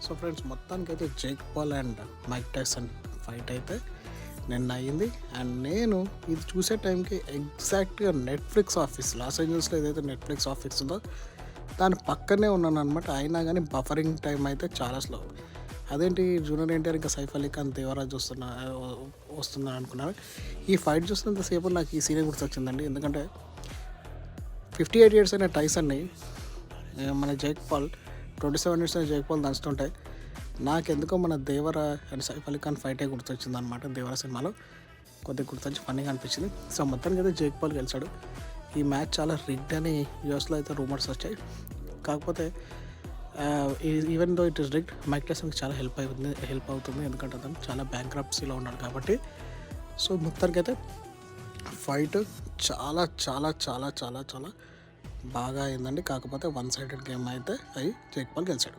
So friends, మొత్తానికైతే Jake Paul and Mike Tyson fight అయితే నిన్న అయ్యింది. అండ్ నేను ఇది చూసే టైంకి ఎగ్జాక్ట్గా నెట్ఫ్లిక్స్ ఆఫీస్, లాస్ ఏంజల్స్లో ఏదైతే నెట్ఫ్లిక్స్ ఆఫీస్ ఉందో దాని పక్కనే ఉన్నాను అనమాట. అయినా కానీ బఫరింగ్ టైం అయితే చాలా స్లో. అదేంటి జూనియర్ ఎన్టీఆర్ ఇంకా సైఫ్ అలీ ఖాన్ దేవరాజ్ వస్తున్నా అనుకున్నాను. ఈ ఫైట్ చూస్తున్నంతసేపు నాకు ఈ సీనే గుర్తొచ్చిందండి. ఎందుకంటే 58 years అయిన టైసన్ని మన జేక్ పాల్ 27 years అయిన జేక్ పాల్ దంచుతుంటే నాకెందుకో మన దేవరా అండ్ సైఫ్ అలీ ఖాన్ ఫైటే గుర్తొచ్చింది అనమాట. దేవరా సినిమాలో కొద్దిగా గుర్తొచ్చి ఫన్నీగా అనిపించింది. సో మొత్తానికి అయితే జేక్ పాల్ గెలిచాడు. ఈ మ్యాచ్ చాలా రిగ్డ్ అని యూఎస్లో అయితే రూమర్స్ వచ్చాయి. కాకపోతే even though it is rigged, Mike టైసన్కి చాలా హెల్ప్ అవుతుంది. ఎందుకంటే అతను చాలా బ్యాంక్రప్సీలో ఉన్నాడు కాబట్టి. సో మొత్తానికైతే ఫైట్ చాలా చాలా చాలా చాలా చాలా బాగా అయిందండి. కాకపోతే 1-sided గేమ్ అయితే జేక్ పాల్ గెలిచాడు.